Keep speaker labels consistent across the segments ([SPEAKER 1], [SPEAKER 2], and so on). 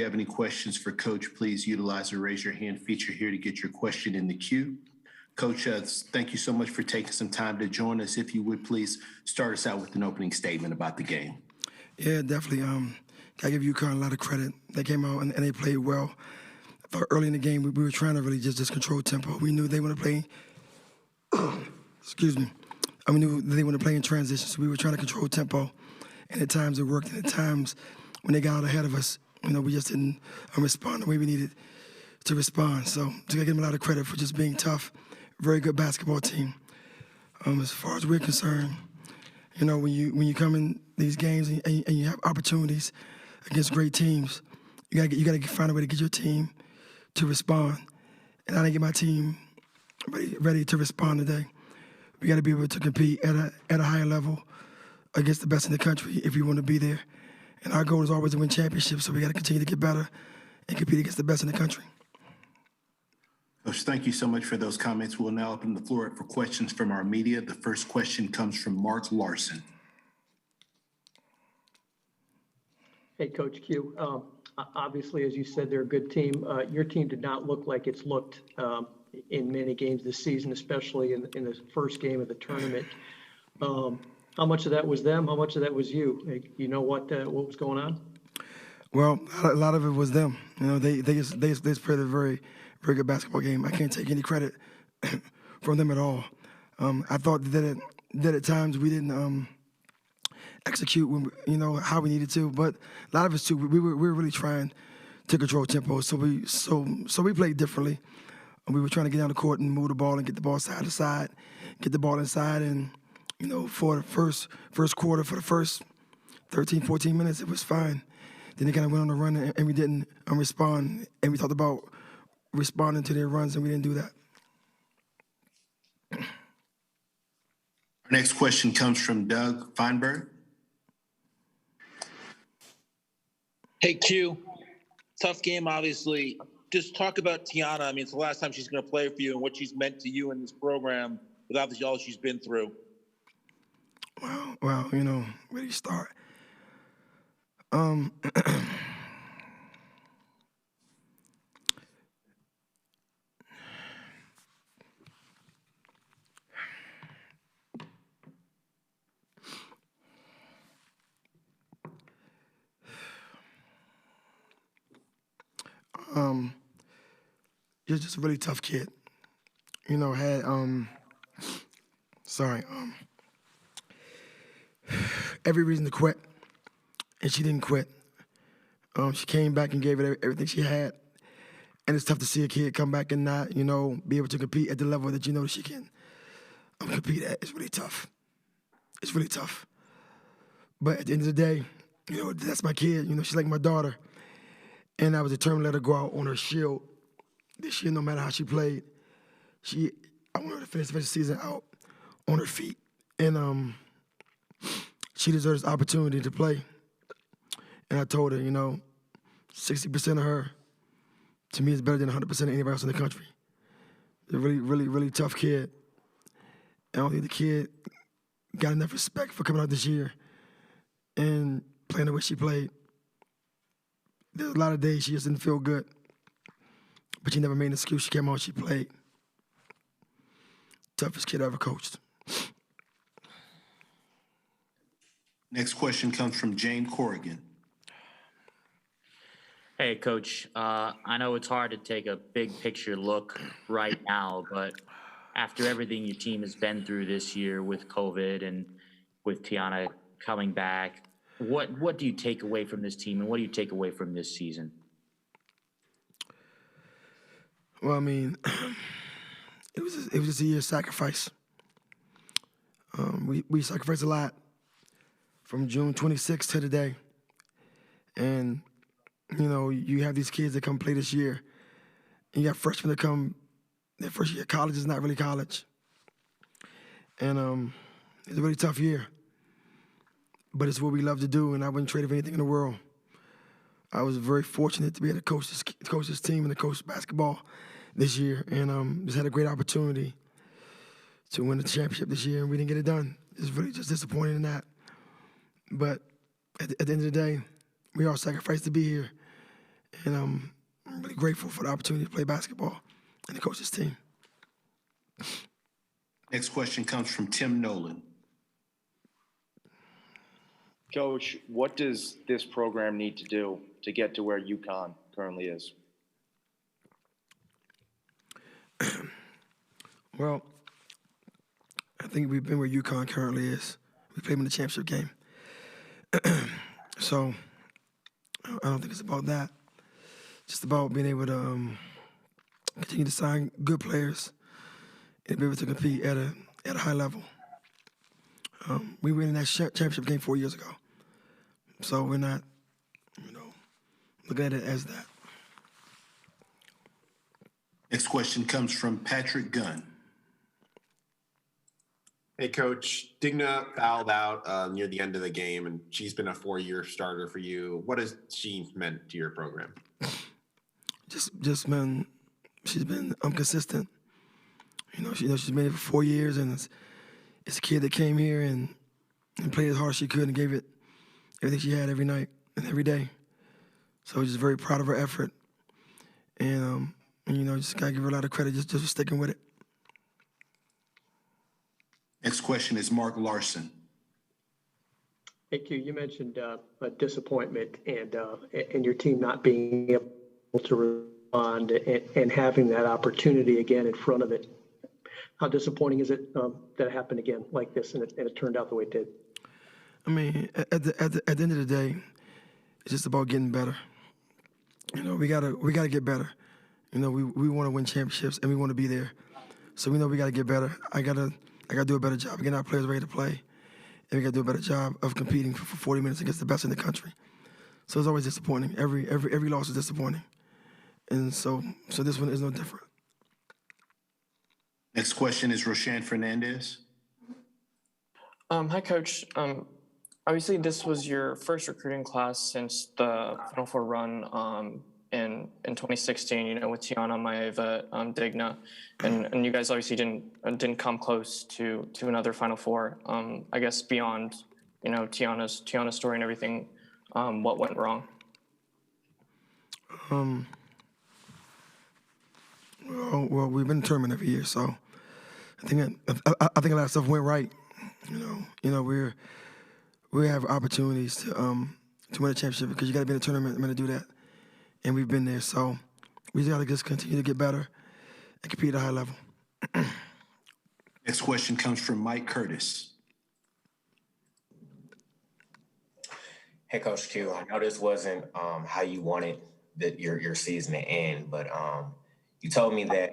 [SPEAKER 1] you have any questions for Coach, please utilize the raise your hand feature here to get your question in the queue. Coach, thank you so much for taking some time to join us. If you would please start us out with an opening statement about the game.
[SPEAKER 2] Yeah, definitely. I give Uconn a lot of credit. They came out and they played well. I thought early in the game we were trying to really just control tempo. We knew they want to play. Excuse me. We knew they want to play in transition, so we were trying to control tempo. And at times it worked, and at times when they got out ahead of us, we just didn't respond the way we needed to respond. So I give them a lot of credit for just being tough. Very good basketball team. As far as we're concerned, when you come in these games and you have opportunities against great teams, you gotta find a way to get your team to respond. And I didn't get my team ready to respond today. We got to be able to compete at a higher level against the best in the country if we want to be there. And our goal is always to win championships, so we got to continue to get better and compete against the best in the country.
[SPEAKER 1] Coach, thank you so much for those comments. We'll now open the floor up for questions from our media. The first question comes from Mark Larson.
[SPEAKER 3] Hey, Coach Q. Obviously, as you said, they're a good team. Your team did not look like it's looked in many games this season, especially in the first game of the tournament. How much of that was them? How much of that was you? You know what was going on?
[SPEAKER 2] Well, a lot of it was them. They just played a very, very good basketball game. I can't take any credit from them at all. I thought that at times we didn't execute when, how we needed to, but a lot of it's too. We were really trying to control tempo, so we played differently. We were trying to get down the court and move the ball and get the ball side to side, get the ball inside, and for the first quarter, for the first 13, 14 minutes, it was fine. Then they kind of went on a run, and we didn't respond. And we talked about responding to their runs, and we didn't do that.
[SPEAKER 1] Our next question comes from Doug Feinberg.
[SPEAKER 4] Hey, Q. Tough game, obviously. Just talk about Tiana. I mean, it's the last time she's going to play for you and what she's meant to you in this program with obviously all she's been through.
[SPEAKER 2] Well, where do you start? You're just a really tough kid. Had every reason to quit, and she didn't quit. She came back and gave it everything she had, and it's tough to see a kid come back and not, be able to compete at the level that that she can compete at. It's really tough. It's really tough. But at the end of the day, that's my kid. She's like my daughter, and I was determined to let her go out on her shield this year, no matter how she played. I want her to finish the season out on her feet, and she deserves the opportunity to play. And I told her, 60% of her, to me, is better than 100% of anybody else in the country. A really, really, really tough kid. I don't think the kid got enough respect for coming out this year and playing the way she played. There's a lot of days she just didn't feel good, but she never made an excuse. She came out, she played. Toughest kid I ever coached.
[SPEAKER 1] Next question comes from James Corrigan.
[SPEAKER 5] Hey, Coach. I know it's hard to take a big picture look right now, but after everything your team has been through this year with COVID and with Tiana coming back, what do you take away from this team, and what do you take away from this season?
[SPEAKER 2] Well, I mean, it was just a year of sacrifice. We sacrificed a lot from June 26th to today. And, you have these kids that come play this year. And you got freshmen that come, their first year. College is not really college. And it's a really tough year. But it's what we love to do, and I wouldn't trade it for anything in the world. I was very fortunate to be able to coach this team and to coach basketball this year, and just had a great opportunity to win the championship this year, and we didn't get it done. It's really just disappointing in that. But at the end of the day, we all sacrificed to be here, And I'm really grateful for the opportunity to play basketball and to coach this team.
[SPEAKER 1] Next question comes from Tim Nolan.
[SPEAKER 6] Coach, what does this program need to do to get to where Uconn currently is?
[SPEAKER 2] Well, I think we've been where Uconn currently is. We played them in the championship game. So I don't think it's about that. It's just about being able to continue to sign good players and be able to compete at a high level. We were in that championship game 4 years ago. So we're not, looking at it as that.
[SPEAKER 1] Next question comes from Patrick Gunn.
[SPEAKER 7] Hey, Coach. Digna fouled out near the end of the game, and she's been a 4-year starter for you. What has she meant to your program?
[SPEAKER 2] Just man, she's been consistent. She's been here for 4 years, and it's a kid that came here and played as hard as she could and gave it everything she had every night and every day. So just very proud of her effort, and just gotta give her a lot of credit just for sticking with it.
[SPEAKER 1] Next question is Mark Larson.
[SPEAKER 3] Hey, Q, you mentioned a disappointment and your team not being able to respond and having that opportunity again in front of it. How disappointing is it that it happened again like this and it turned out the way it did?
[SPEAKER 2] I mean, at the end of the day, it's just about getting better. We gotta get better. We want to win championships and we want to be there. So we know we gotta get better. I gotta do a better job of getting our players ready to play, and we gotta do a better job of competing for 40 minutes against the best in the country. So it's always disappointing. Every loss is disappointing, and so this one is no different.
[SPEAKER 1] Next question is Roshan Fernandez.
[SPEAKER 8] Hi, Coach. Obviously, this was your first recruiting class since the Final Four run in 2016. With Tiana Mangakahia, Digna, and you guys obviously didn't come close to another Final Four. I guess beyond Tiana's story and everything, what went wrong?
[SPEAKER 2] Well, we've been determined every year, so I think a lot of stuff went right. We have opportunities to win a championship because you got to be in a tournament to do that, and we've been there. So we got to just continue to get better and compete at a high level.
[SPEAKER 1] Next question comes from Mike Curtis.
[SPEAKER 9] Hey, Coach Q, I know this wasn't how you wanted your season to end, but you told me that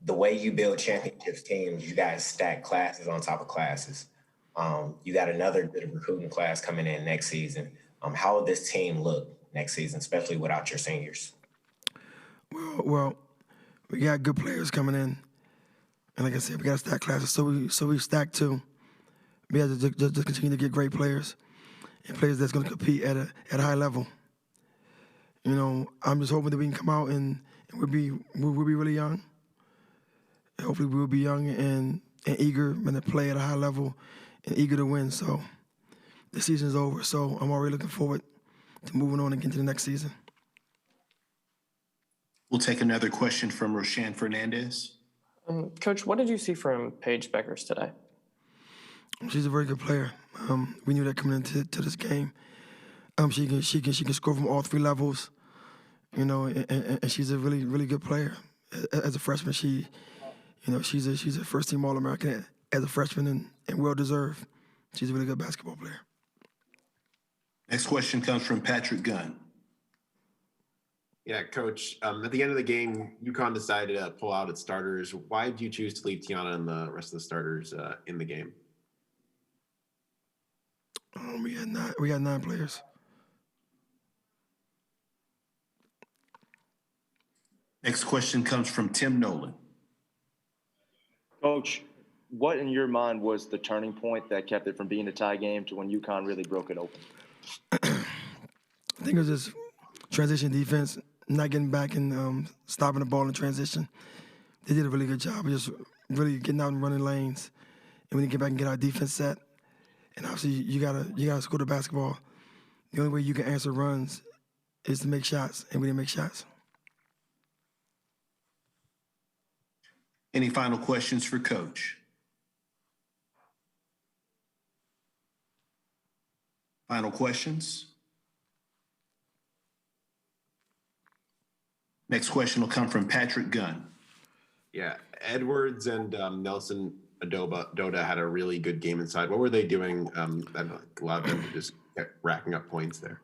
[SPEAKER 9] the way you build championships teams, you guys stack classes on top of classes. You got another good recruiting class coming in next season. How will this team look next season, especially without your seniors?
[SPEAKER 2] Well, we got good players coming in, and like I said, we got to stack classes. So we stack too. We have to just continue to get great players and players that's going to compete at a high level. I'm just hoping that we can come out and we'll be really young. Hopefully, we'll be young and eager to play at a high level and eager to win. So the season's over. So I'm already looking forward to moving on and getting to the next season.
[SPEAKER 1] We'll take another question from Roshan Fernandez.
[SPEAKER 8] Coach, what did you see from Paige Beckers today?
[SPEAKER 2] She's a very good player. We knew that coming into this game. She can score from all three levels. And she's a really, really good player. As a freshman, she's a first team All-American as a freshman and well deserved. She's a really good basketball player.
[SPEAKER 1] Next question comes from Patrick Gunn.
[SPEAKER 7] Yeah, Coach. At the end of the game, Uconn decided to pull out its starters. Why did you choose to leave Tiana and the rest of the starters in the game?
[SPEAKER 2] We had nine players.
[SPEAKER 1] Next question comes from Tim Nolan.
[SPEAKER 6] Coach, what in your mind was the turning point that kept it from being a tie game to when Uconn really broke it open?
[SPEAKER 2] I think it was just transition defense, not getting back and stopping the ball in transition. They did a really good job of just really getting out and running lanes. And we need to get back and get our defense set. And obviously, you gotta score the basketball. The only way you can answer runs is to make shots, and we didn't make shots.
[SPEAKER 1] Any final questions for Coach? Final questions? Next question will come from Patrick Gunn.
[SPEAKER 7] Yeah, Edwards and Nelson Doda had a really good game inside. What were they doing that allowed them to just kept racking up points there?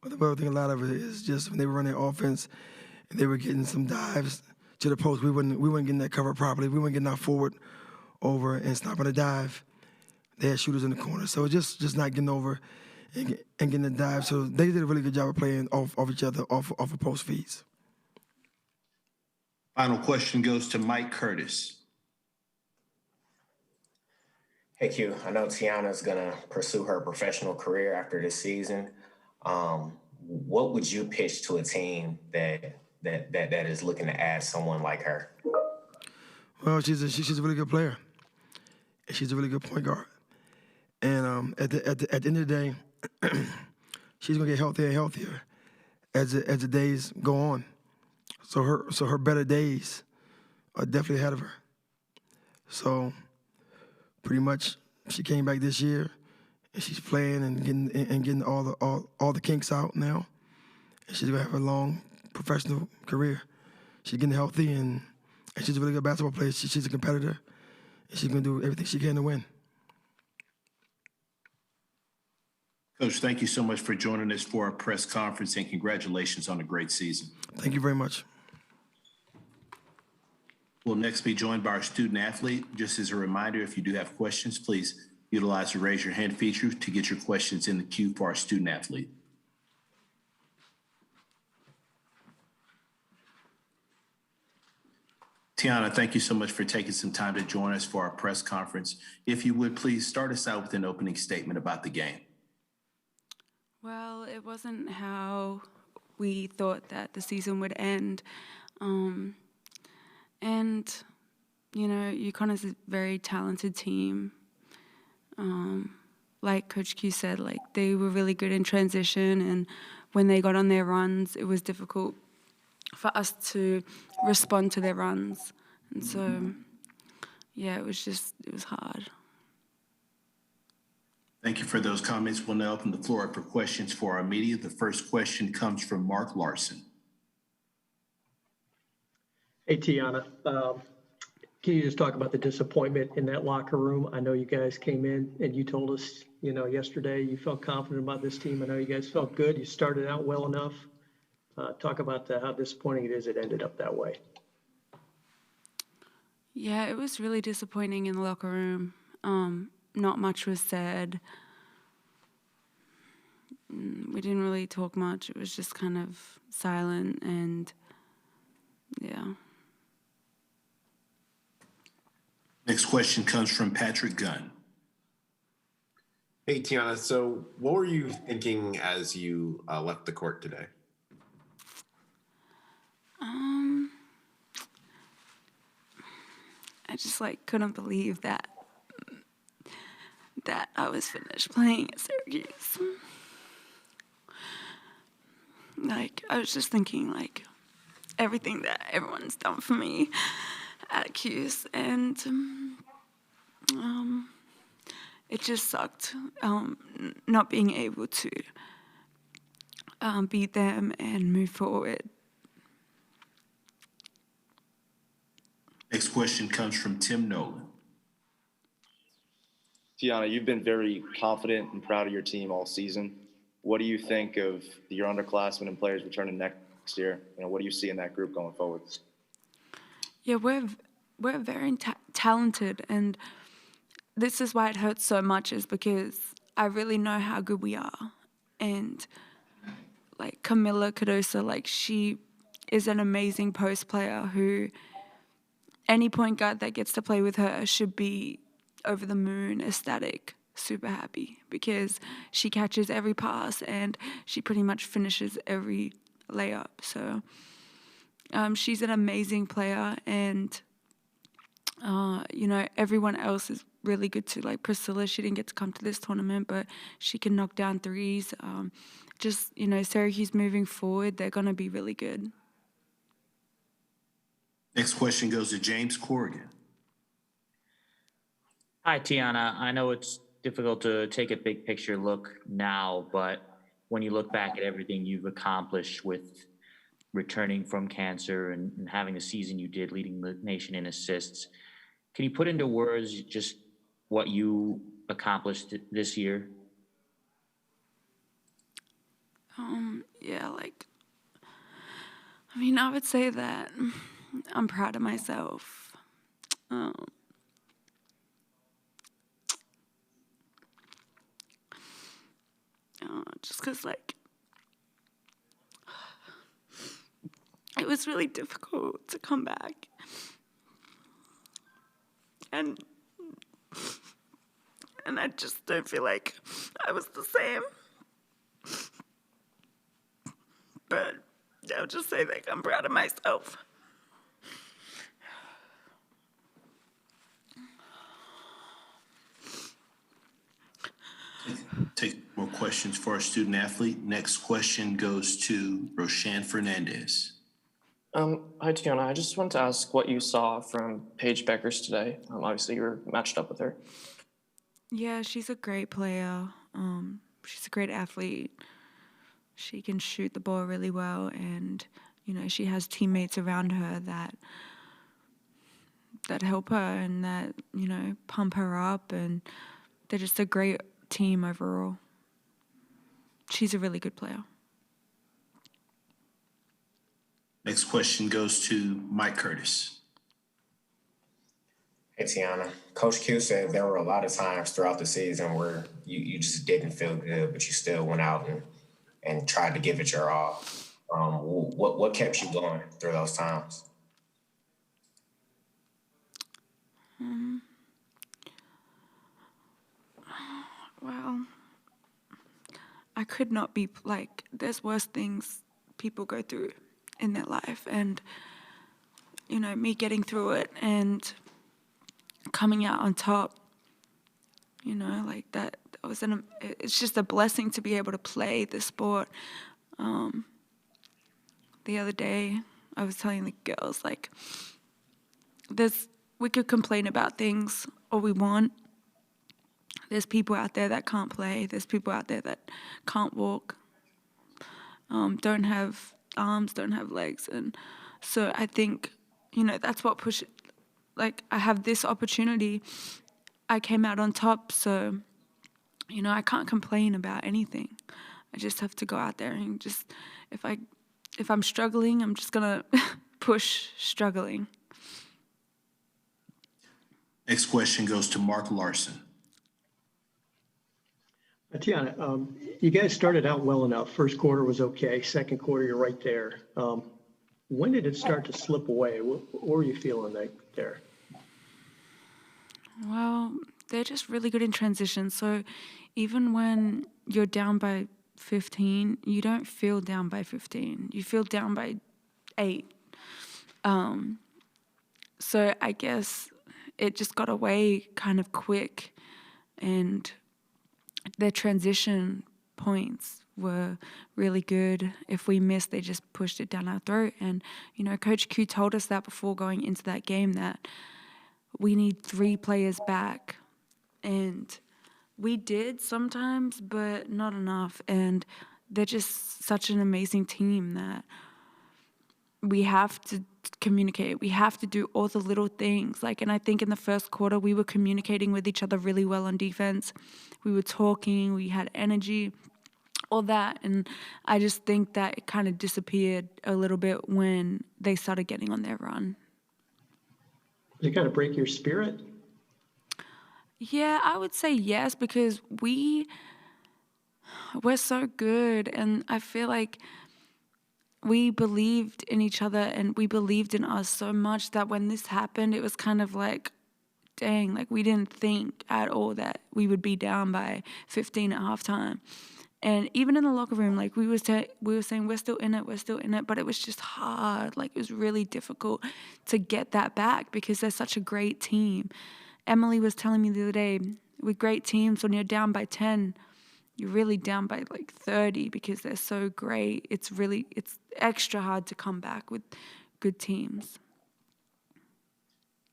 [SPEAKER 2] Well, I think a lot of it is just when they were running offense and they were getting some dives to the post, we weren't getting that cover properly. We weren't getting our forward over and stopping the dive. They had shooters in the corner, so just not getting over and getting the dive. So they did a really good job of playing off each other, off of post feeds.
[SPEAKER 1] Final question goes to Mike Curtis.
[SPEAKER 9] Hey, Q, I know Tiana's going to pursue her professional career after this season. What would you pitch to a team that is looking to add someone like her?
[SPEAKER 2] Well, she's a really good player. And she's a really good point guard. And at the end of the day, she's gonna get healthier and healthier as the days go on. So her better days are definitely ahead of her. So pretty much she came back this year and she's playing and getting all the kinks out now. And she's gonna have a long professional career. She's getting healthy and she's a really good basketball player. She's a competitor and she's gonna do everything she can to win.
[SPEAKER 1] Coach, thank you so much for joining us for our press conference and congratulations on a great season.
[SPEAKER 2] Thank you very much.
[SPEAKER 1] We'll next be joined by our student athlete. Just as a reminder, if you do have questions, please utilize the raise your hand feature to get your questions in the queue for our student athlete. Tiana, thank you so much for taking some time to join us for our press conference. If you would, please start us out with an opening statement about the game.
[SPEAKER 10] Well, it wasn't how we thought that the season would end. And, you know, Uconn is a very talented team. Like Coach Q said, like they were really good in transition, and when they got on their runs, it was difficult for us to respond to their runs. And so, yeah, it was hard.
[SPEAKER 1] Thank you for those comments. We'll now open the floor up for questions for our media. The first question comes from Mark Larson.
[SPEAKER 3] Hey, Tiana, can you just talk about the disappointment in that locker room? I know you guys came in and you told us, you know, yesterday you felt confident about this team. I know you guys felt good. You started out well enough. Talk about how disappointing it is it ended up that way.
[SPEAKER 10] Yeah, it was really disappointing in the locker room. Not much was said. We didn't really talk much. It was just kind of silent and, yeah.
[SPEAKER 1] Next question comes from Patrick Gunn.
[SPEAKER 7] Hey, Tiana, so what were you thinking as you left the court today?
[SPEAKER 10] I just couldn't believe that I was finished playing at Syracuse. I was just thinking everything that everyone's done for me at Cuse, and it just sucked not being able to beat them and move forward.
[SPEAKER 1] Next question comes from Tim Nolan.
[SPEAKER 6] Tiana, you've been very confident and proud of your team all season. What do you think of your underclassmen and players returning next year? You know, what do you see in that group going forward?
[SPEAKER 10] Yeah, we're very talented, and this is why it hurts so much, is because I really know how good we are. And Camilla Cardoso, she is an amazing post player who any point guard that gets to play with her should be over the moon, ecstatic, super happy, because she catches every pass and she pretty much finishes every layup. So she's an amazing player, and everyone else is really good too. Priscilla, she didn't get to come to this tournament, but she can knock down threes. just, Syracuse moving forward, they're going to be really good.
[SPEAKER 1] Next question goes to James Corrigan.
[SPEAKER 5] Hi, Tiana. I know it's difficult to take a big picture look now, but when you look back at everything you've accomplished with returning from cancer and having the season you did, leading the nation in assists, can you put into words just what you accomplished this year?
[SPEAKER 10] Yeah, I would say that I'm proud of myself. Just because, it was really difficult to come back. And I just don't feel like I was the same. But I'll just say that I'm proud of myself.
[SPEAKER 1] Take more questions for our student athlete. Next question goes to Roshan Fernandez.
[SPEAKER 8] Hi, Tiana. I just wanted to ask what you saw from Paige Beckers today. Obviously, you were matched up with her.
[SPEAKER 10] Yeah, she's a great player. She's a great athlete. She can shoot the ball really well, and she has teammates around her that help her and that pump her up, and they're just a great team overall. She's a really good player.
[SPEAKER 1] Next question goes to Mike Curtis.
[SPEAKER 9] Hey, Tiana. Coach Q said there were a lot of times throughout the season where you just didn't feel good, but you still went out and tried to give it your all. What kept you going through those times?
[SPEAKER 10] Well, I could not be there's worse things people go through in their life, and me getting through it and coming out on top, that was it's just a blessing to be able to play the sport. The other day I was telling the girls, we could complain about things all we want. There's people out there that can't play. There's people out there that can't walk, don't have arms, don't have legs. And so I think, that's what pushed, I have this opportunity. I came out on top, so, I can't complain about anything. I just have to go out there and just, if I'm struggling, I'm just going to push struggling.
[SPEAKER 1] Next question goes to Mark Larson.
[SPEAKER 3] Tiana, you guys started out well enough. First quarter was okay. Second quarter, you're right there. When did it start to slip away? What were you feeling there?
[SPEAKER 10] Well, they're just really good in transition. So even when you're down by 15, you don't feel down by 15. You feel down by 8. So I guess it just got away kind of quick, and their transition points were really good. If we missed, they just pushed it down our throat. And, Coach Q told us that before going into that game, that we need 3 players back. And we did sometimes, but not enough. And they're just such an amazing team that we have to communicate. We have to do all the little things. And I think in the first quarter, we were communicating with each other really well on defense. We were talking, we had energy, all that. And I just think that it kind of disappeared a little bit when they started getting on their run.
[SPEAKER 3] Did it kind of break your spirit?
[SPEAKER 10] Yeah, I would say yes, because we're so good, and I feel like we believed in each other and we believed in us so much that when this happened, it was kind of dang, we didn't think at all that we would be down by 15 at halftime. And even in the locker room, we were saying we're still in it, but it was just hard. It was really difficult to get that back because they're such a great team. Emily was telling me the other day, with great teams, when you're down by 10, you're really down by like 30 because they're so great. It's extra hard to come back with good teams.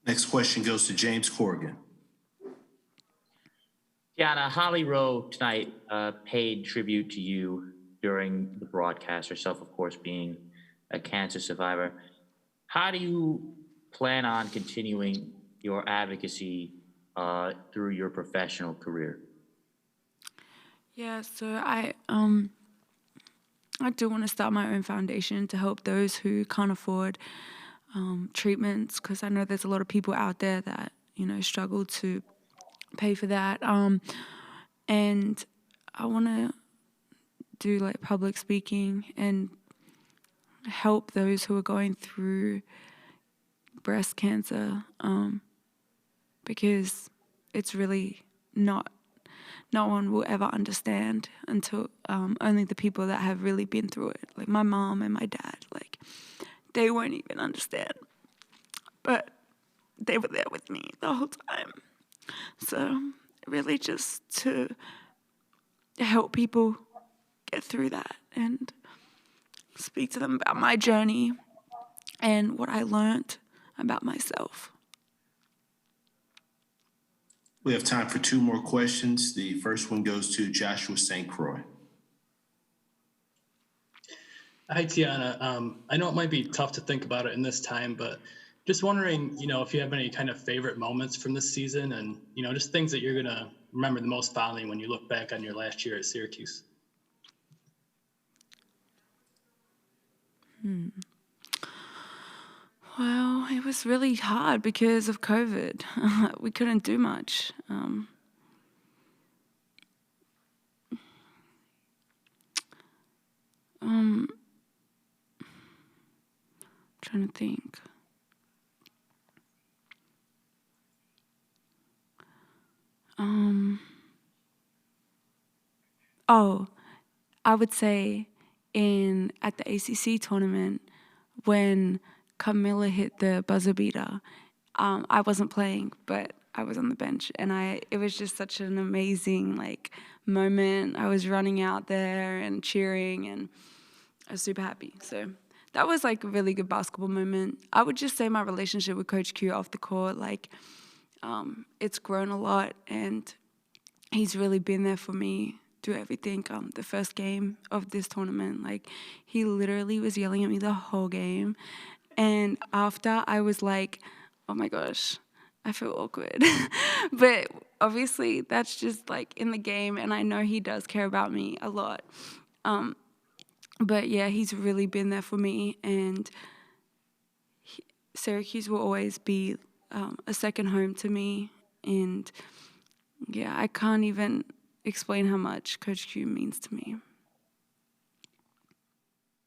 [SPEAKER 1] Next question goes to James Corrigan.
[SPEAKER 5] Tiana, Holly Rowe tonight paid tribute to you during the broadcast, herself, of course, being a cancer survivor. How do you plan on continuing your advocacy through your professional career?
[SPEAKER 10] Yeah, so I do want to start my own foundation to help those who can't afford treatments, because I know there's a lot of people out there that, struggle to pay for that. And I want to do like public speaking and help those who are going through breast cancer, because it's really no one will ever understand until only the people that have really been through it, like my mom and my dad, like they won't even understand, but they were there with me the whole time. So really just to help people get through that and speak to them about my journey and what I learned about myself.
[SPEAKER 1] We have time for 2 more questions. The first one goes to Joshua St. Croix.
[SPEAKER 11] Hi, Tiana. I know it might be tough to think about it in this time, but just wondering, if you have any kind of favorite moments from this season and, just things that you're going to remember the most fondly when you look back on your last year at Syracuse.
[SPEAKER 10] Well, it was really hard because of COVID. We couldn't do much. Trying to think. I would say at the ACC tournament when Camilla hit the buzzer beater, I wasn't playing, but I was on the bench, and it was just such an amazing moment. I was running out there and cheering, and I was super happy. So that was a really good basketball moment. I would just say my relationship with Coach Q off the court, it's grown a lot, and he's really been there for me through everything. The first game of this tournament, he literally was yelling at me the whole game. And after, I was like, oh my gosh, I feel awkward. But obviously, that's just in the game, and I know he does care about me a lot. But yeah, he's really been there for me, and Syracuse will always be a second home to me. And yeah, I can't even explain how much Coach Q means to me.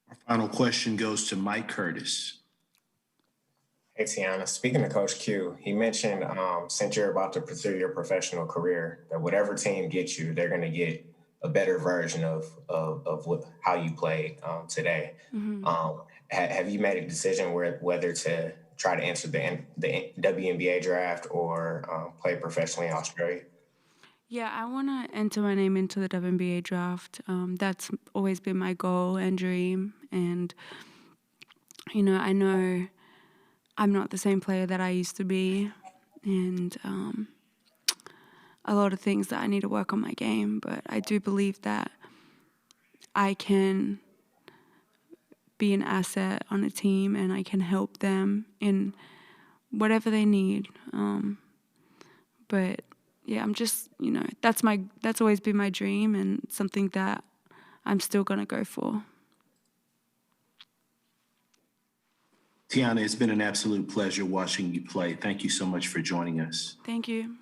[SPEAKER 1] Our final question goes to Mike Curtis.
[SPEAKER 9] Hey, Tiana, speaking of Coach Q, he mentioned since you're about to pursue your professional career, that whatever team gets you, they're going to get a better version of how you played today.
[SPEAKER 10] Mm-hmm.
[SPEAKER 9] Have you made a decision whether to try to enter the WNBA draft or play professionally in Australia?
[SPEAKER 10] Yeah, I want to enter my name into the WNBA draft. That's always been my goal and dream. And, I know I'm not the same player that I used to be. And a lot of things that I need to work on my game. But I do believe that I can be an asset on a team and I can help them in whatever they need. But yeah, I'm just, that's always been my dream and something that I'm still going to go for.
[SPEAKER 1] Tiana, it's been an absolute pleasure watching you play. Thank you so much for joining us.
[SPEAKER 10] Thank you.